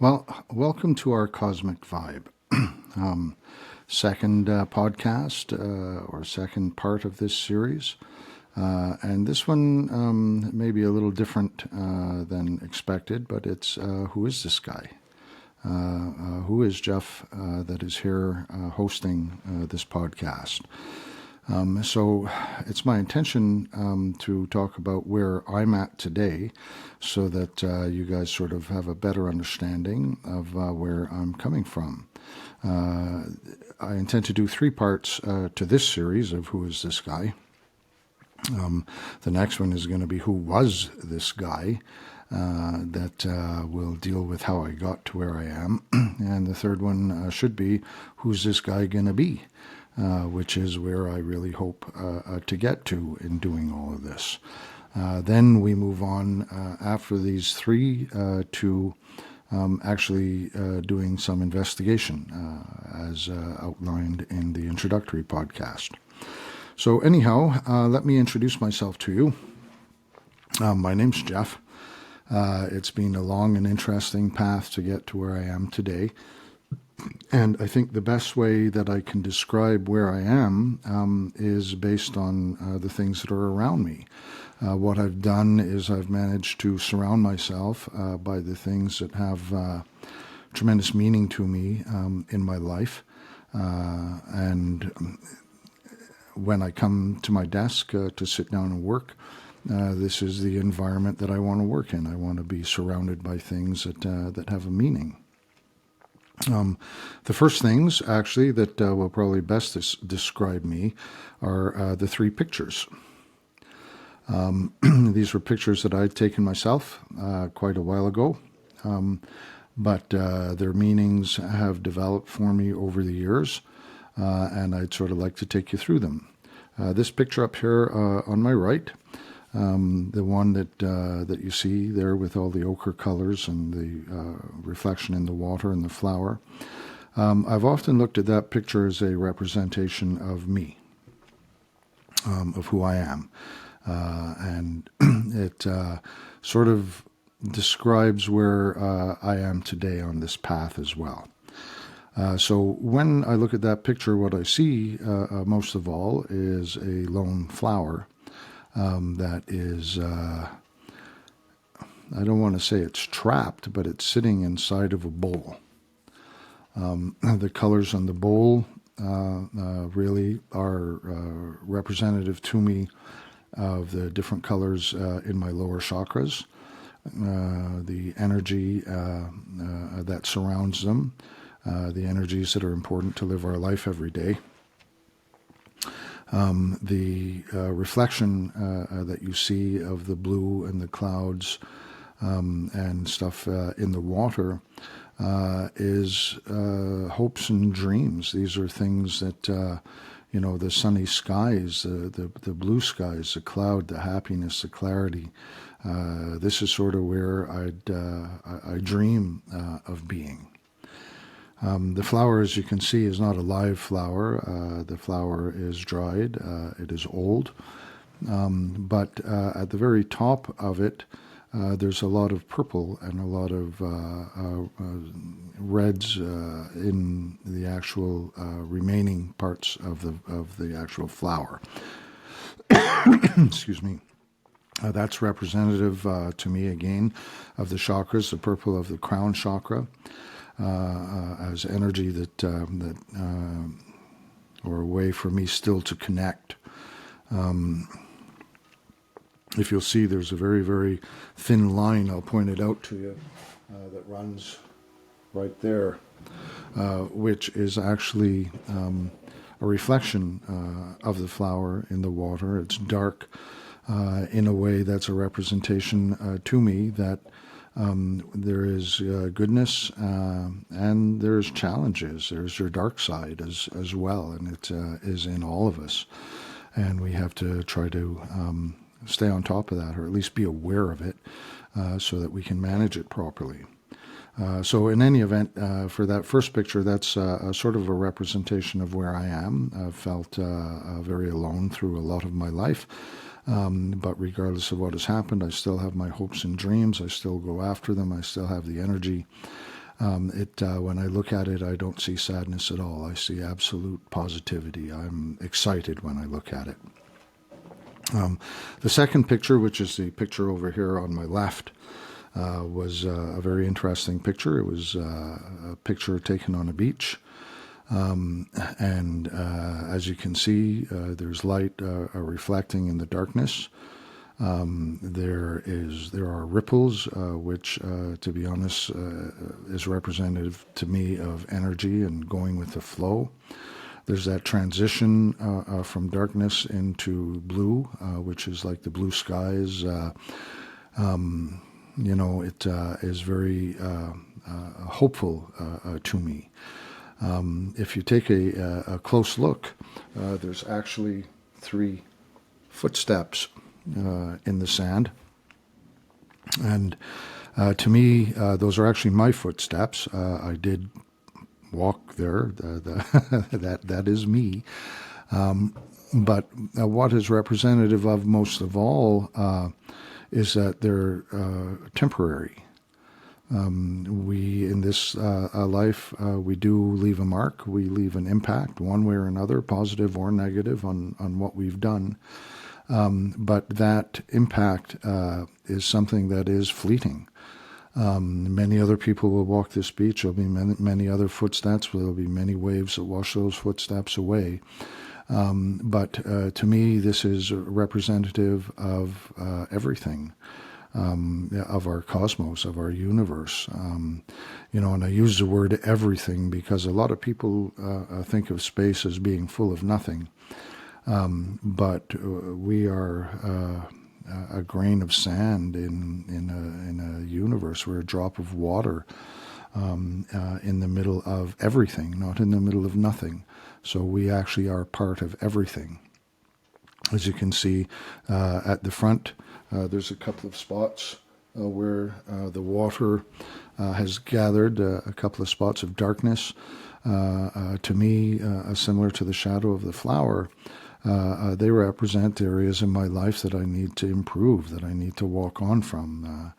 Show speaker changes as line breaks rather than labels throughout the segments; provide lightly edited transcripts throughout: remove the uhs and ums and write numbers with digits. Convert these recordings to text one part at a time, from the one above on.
Well, welcome to our Cosmic Vibe. Second podcast or second part of this series. And this one may be a little different than expected, but it's who is this guy? Who is Jeff that is here hosting this podcast? So it's my intention to talk about where I'm at today so that you guys sort of have a better understanding of where I'm coming from. I intend to do three parts to this series of Who is this guy? The next one is going to be Who was this guy? That will deal with how I got to where I am. And the third one should be Who's this guy going to be? Which is where I really hope to get to in doing all of this. Then we move on after these three to actually doing some investigation as outlined in the introductory podcast. So anyhow, let me introduce myself to you. My name's Jeff. It's been a long and interesting path to get to where I am today. And I think the best way that I can describe where I am is based on the things that are around me. What I've done is I've managed to surround myself by the things that have tremendous meaning to me in my life. And when I come to my desk to sit down and work, this is the environment that I want to work in. I want to be surrounded by things that have a meaning. The first things, actually, that will probably best describe me are the three pictures. These were pictures that I'd taken myself quite a while ago, but their meanings have developed for me over the years, and I'd sort of like to take you through them. This picture up here on my right, the one that you see there with all the ochre colors and the reflection in the water and the flower. I've often looked at that picture as a representation of me, of who I am. And it sort of describes where I am today on this path as well. So when I look at that picture, what I see most of all is a lone flower. That is, I don't want to say it's trapped, but it's sitting inside of a bowl. The colors on the bowl really are representative to me of the different colors in my lower chakras, the energy that surrounds them, the energies that are important to live our life every day. The reflection that you see of the blue and the clouds and stuff in the water is hopes and dreams. These are things that, the sunny skies, the blue skies, the cloud, the happiness, the clarity. This is sort of where I dream of being. The flower, as you can see, is not a live flower. The flower is dried. It is old. But at the very top of it, there's a lot of purple and a lot of reds in the actual remaining parts of the actual flower. Excuse me. That's representative to me, again, of the chakras, the purple of the crown chakra. As energy that or a way for me still to connect. If you'll see, there's a very, very thin line, I'll point it out to you, that runs right there, which is actually a reflection of the flower in the water. It's dark in a way that's a representation to me that there is goodness and there's challenges. There's your dark side as well, and it is in all of us. And we have to try to stay on top of that, or at least be aware of it, so that we can manage it properly. So in any event, for that first picture, that's a sort of a representation of where I am. I've felt very alone through a lot of my life. But regardless of what has happened, I still have my hopes and dreams. I still go after them. I still have the energy. When I look at it, I don't see sadness at all. I see absolute positivity. I'm excited when I look at it. The second picture, which is the picture over here on my left, was a very interesting picture. It was a picture taken on a beach. And as you can see, there's light reflecting in the darkness. There are ripples, which, to be honest, is representative to me of energy and going with the flow. There's that transition from darkness into blue, which is like the blue skies. It is very hopeful to me. If you take a close look, there's actually 3 footsteps in the sand. And to me, those are actually my footsteps. I did walk there. That is me. But what is representative of most of all is that they're temporary. We, in this life, we do leave a mark. We leave an impact one way or another, positive or negative, on what we've done. But that impact is something that is fleeting. Many other people will walk this beach. There'll be many other footsteps. There'll be many waves that wash those footsteps away. But to me, this is representative of everything, of our cosmos, of our universe. And I use the word everything because a lot of people think of space as being full of nothing. But we are a grain of sand in a universe. We're a drop of water in the middle of everything, not in the middle of nothing. So we actually are part of everything. As you can see at the front, there's a couple of spots where the water has gathered, a couple of spots of darkness. To me, similar to the shadow of the flower, they represent areas in my life that I need to improve, that I need to walk on from,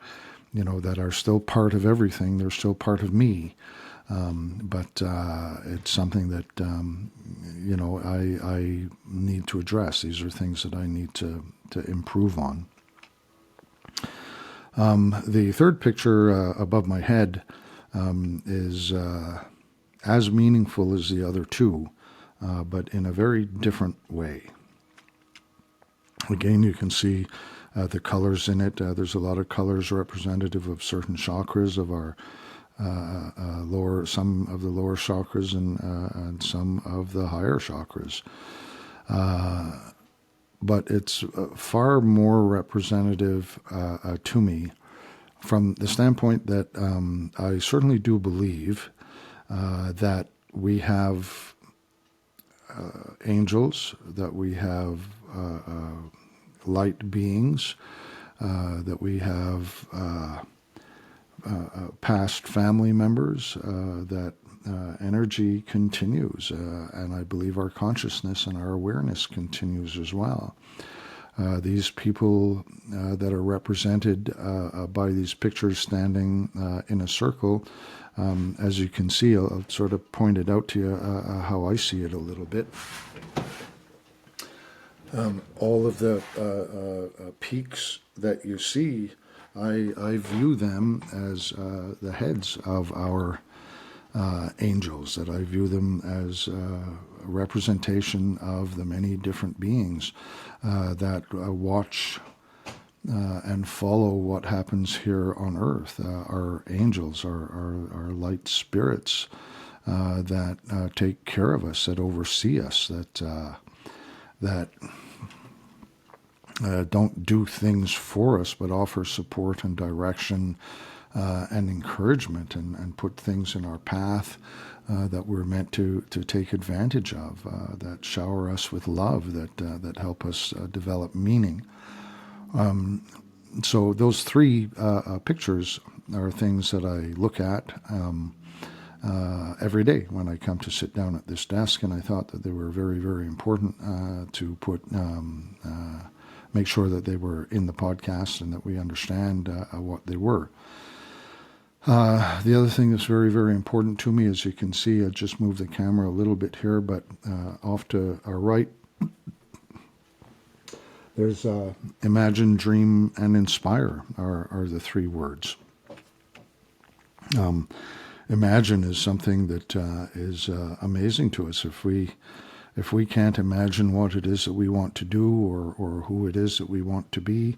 that are still part of everything. They're still part of me. But it's something that, I need to address. These are things that I need to improve on. The third picture above my head is as meaningful as the other two, but in a very different way. Again, you can see the colors in it. There's a lot of colors representative of certain chakras of our some of the lower chakras and some of the higher chakras. But it's far more representative to me from the standpoint that I certainly do believe that we have angels, that we have light beings, that we have past family members, that energy continues, and I believe our consciousness and our awareness continues as well. These people that are represented by these pictures standing in a circle, as you can see, I'll sort of point it out to you how I see it a little bit. All of the peaks that you see, I view them as the heads of our angels, that I view them as a representation of the many different beings that watch and follow what happens here on earth. Our angels, our light spirits that take care of us, that oversee us, that don't do things for us, but offer support and direction and encouragement, and put things in our path that we're meant to take advantage of, that shower us with love, that help us develop meaning. So those three pictures are things that I look at every day when I come to sit down at this desk, and I thought that they were very, very important to make sure that they were in the podcast and that we understand what they were. The other thing that's very, very important to me, as you can see, I just moved the camera a little bit here, but off to our right, there's imagine, dream, and inspire are the three words. Imagine is something that is amazing to us. If we can't imagine what it is that we want to do, or who it is that we want to be,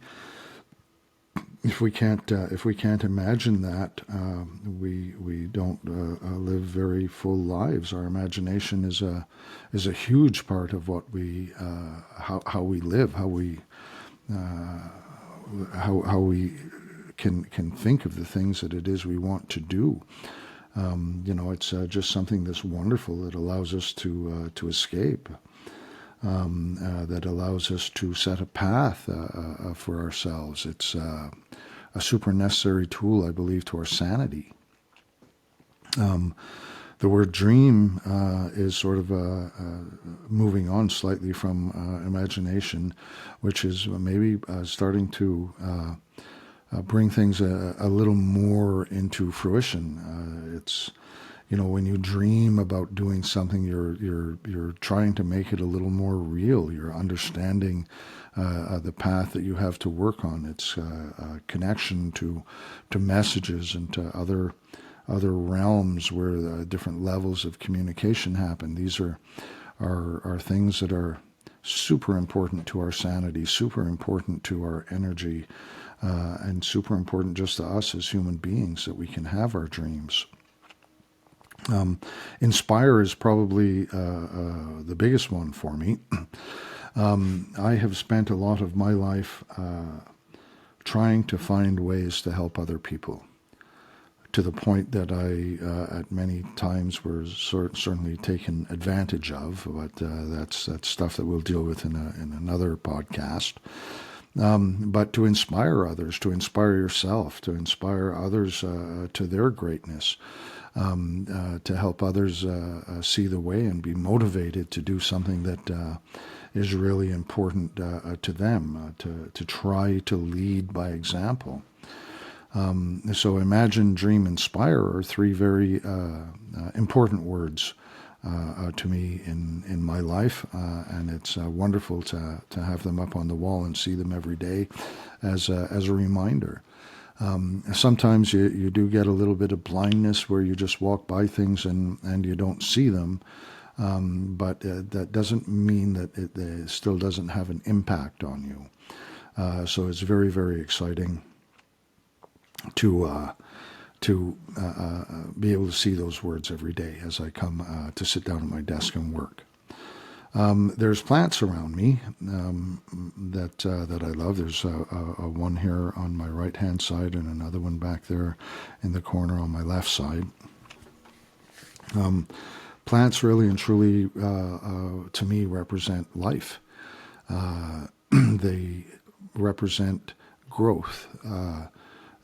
if we can't imagine that, we don't live very full lives. Our imagination is a huge part of what we how we live, how we can think of the things that it is we want to do. It's just something that's wonderful that allows us to escape. That allows us to set a path for ourselves. It's a super necessary tool, I believe, to our sanity. The word dream is sort of moving on slightly from imagination, which is maybe starting to bring things a little more into fruition. It's when you dream about doing something, you're trying to make it a little more real. You're understanding the path that you have to work on. It's a connection to messages and to other realms where different levels of communication happen. These are things that are super important to our sanity, super important to our energy, and super important just to us as human beings, that we can have our dreams. Inspire is probably the biggest one for me. I have spent a lot of my life trying to find ways to help other people, to the point that I, at many times, were certainly taken advantage of. But that's stuff that we'll deal with in another podcast. But to inspire others, to inspire yourself, to inspire others to their greatness. To help others see the way and be motivated to do something that is really important to them, to try to lead by example. So imagine, dream, inspire are three very important words to me in my life, and it's wonderful to have them up on the wall and see them every day as a reminder. Sometimes you do get a little bit of blindness where you just walk by things and you don't see them, but that doesn't mean that it still doesn't have an impact on you. So it's very, very exciting to be able to see those words every day as I come to sit down at my desk and work. There's plants around me that I love. There's a one here on my right-hand side and another one back there in the corner on my left side. Plants really and truly, to me, represent life. They represent growth.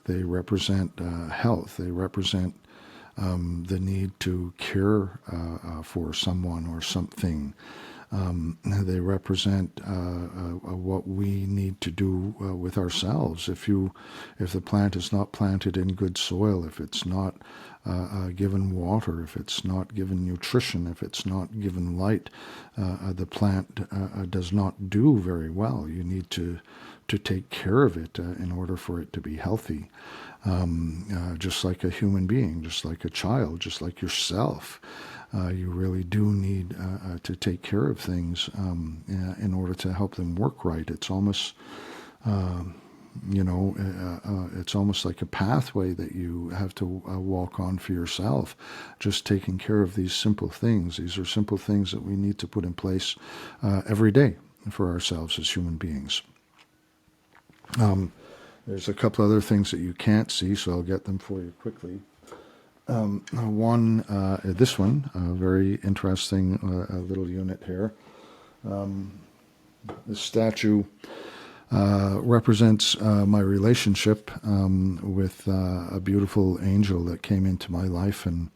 They represent health. They represent the need to care for someone or something. They represent what we need to do with ourselves. If the plant is not planted in good soil, if it's not given water, if it's not given nutrition, if it's not given light, the plant does not do very well. You need to take care of it in order for it to be healthy. Just like a human being, just like a child, just like yourself. You really do need to take care of things in order to help them work right. It's almost, it's almost like a pathway that you have to walk on for yourself, just taking care of these simple things. These are simple things that we need to put in place every day for ourselves as human beings. There's a couple other things that you can't see, so I'll get them for you quickly. This one, a very interesting little unit here. This statue represents my relationship with a beautiful angel that came into my life and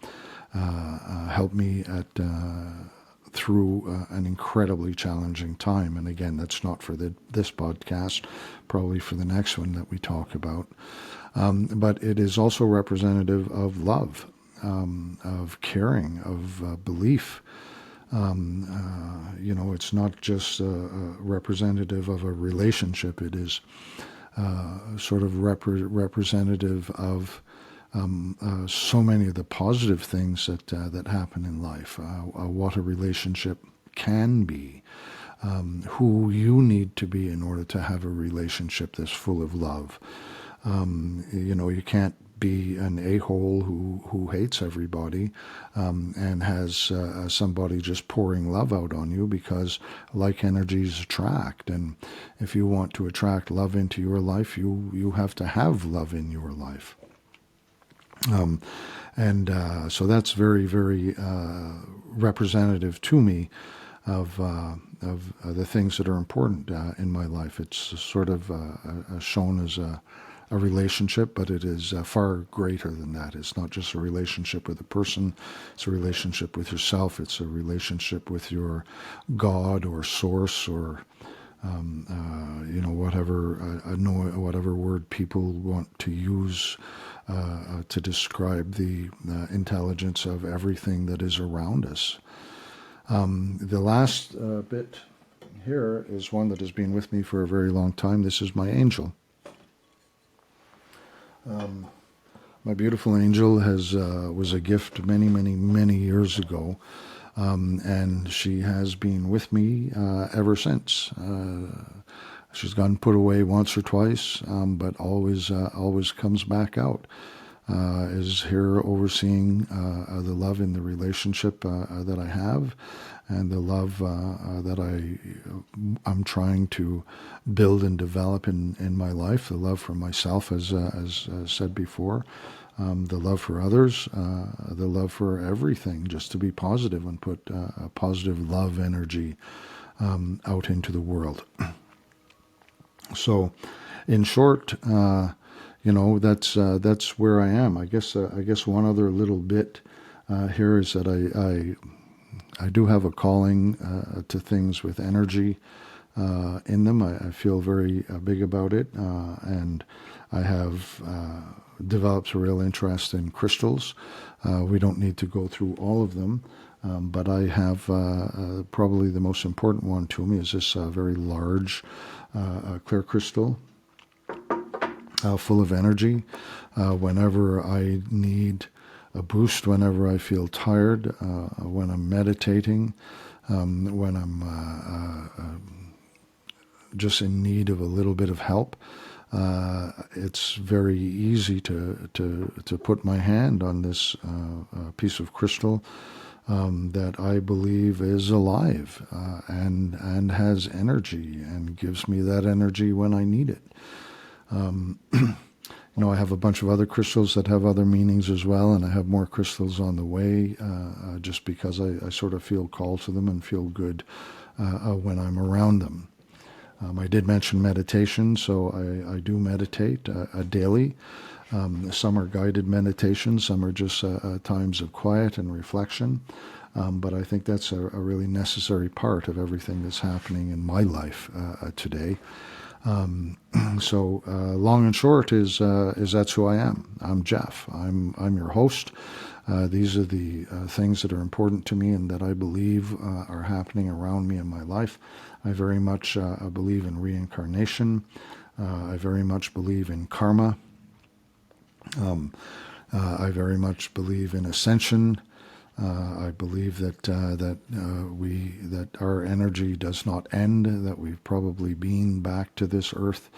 helped me at through an incredibly challenging time. And again, that's not for this podcast, probably for the next one that we talk about. But it is also representative of love, of caring, of belief. It's not just representative of a relationship. It is sort of representative of so many of the positive things that happen in life, what a relationship can be, who you need to be in order to have a relationship that's full of love. You can't be an a-hole who hates everybody and has somebody just pouring love out on you, because like energies attract. And if you want to attract love into your life, you have to have love in your life. So that's very, very representative to me of the things that are important in my life. It's sort of shown as a relationship, but it is far greater than that. It's not just a relationship with a person. It's a relationship with yourself. It's a relationship with your God or source or whatever word people want to use to describe the intelligence of everything that is around us. The last bit here is one that has been with me for a very long time. This is my angel. My beautiful angel was a gift many, many, many years ago, and she has been with me ever since. She's gotten put away once or twice, but always comes back out. Is here overseeing the love in the relationship that I have, and the love that I'm trying to build and develop in my life. The love for myself, as said before, the love for others, the love for everything, just to be positive and put a positive love energy out into the world. So, in short, that's where I am. I guess one other little bit here is that I do have a calling to things with energy in them. I feel very big about it, and I have developed a real interest in crystals. We don't need to go through all of them, but I have probably the most important one to me is this very large clear crystal. Full of energy. Whenever I need a boost, whenever I feel tired, when I'm meditating, when I'm just in need of a little bit of help, it's very easy to put my hand on this piece of crystal that I believe is alive and has energy and gives me that energy when I need it. I have a bunch of other crystals that have other meanings as well, and I have more crystals on the way just because I sort of feel called to them and feel good when I'm around them. I did mention meditation, so I do meditate daily. Some are guided meditations, some are just times of quiet and reflection. But I think that's a really necessary part of everything that's happening in my life today. So long and short is that's who I am. I'm Jeff. I'm your host. These are the things that are important to me and that I believe are happening around me in my life. I very much believe in reincarnation. I very much believe in karma. I very much believe in ascension. I believe that our energy does not end, that we've probably been back to this earth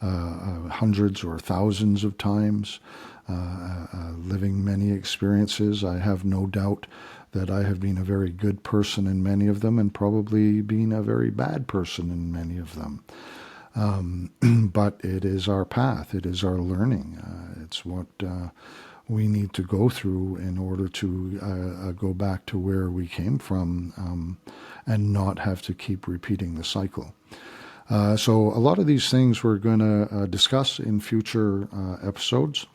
hundreds or thousands of times, living many experiences. I have no doubt that I have been a very good person in many of them and probably been a very bad person in many of them. But it is our path. It is our learning. It's what we need to go through in order to go back to where we came from and not have to keep repeating the cycle. So a lot of these things we're going to discuss in future episodes.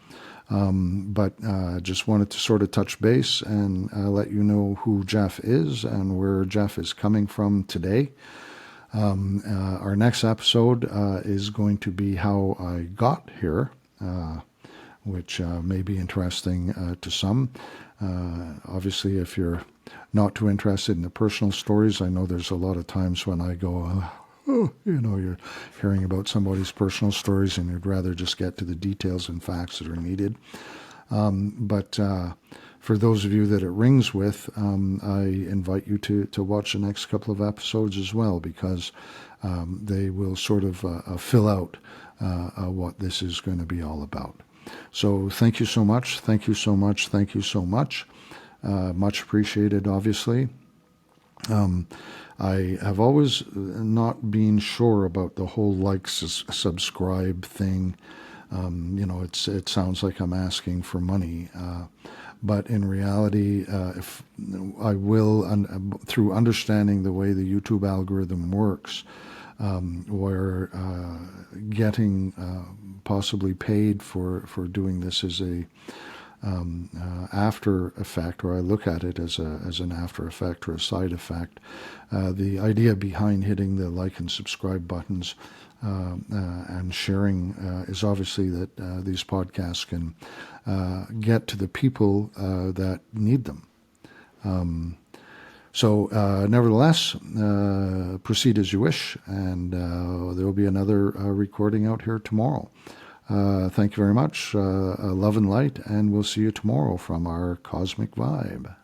But just wanted to sort of touch base and let you know who Jeff is and where Jeff is coming from today. Our next episode is going to be how I got here, which may be interesting to some. Obviously, if you're not too interested in the personal stories, I know there's a lot of times when I go, you're hearing about somebody's personal stories and you'd rather just get to the details and facts that are needed. But for those of you that it rings with, I invite you to watch the next couple of episodes as well, because they will sort of fill out what this is going to be all about. So thank you so much. Thank you so much. Thank you so much. Much appreciated, obviously. I have always not been sure about the whole subscribe thing. It sounds like I'm asking for money. But in reality, if I will, through understanding the way the YouTube algorithm works, where getting possibly paid for doing this is a after effect, or I look at it as an after effect or a side effect. The idea behind hitting the like and subscribe buttons and sharing is obviously that these podcasts can get to the people that need them. So nevertheless, proceed as you wish, and there will be another recording out here tomorrow. Thank you very much. Love and light, and we'll see you tomorrow from our Cosmic Vibe.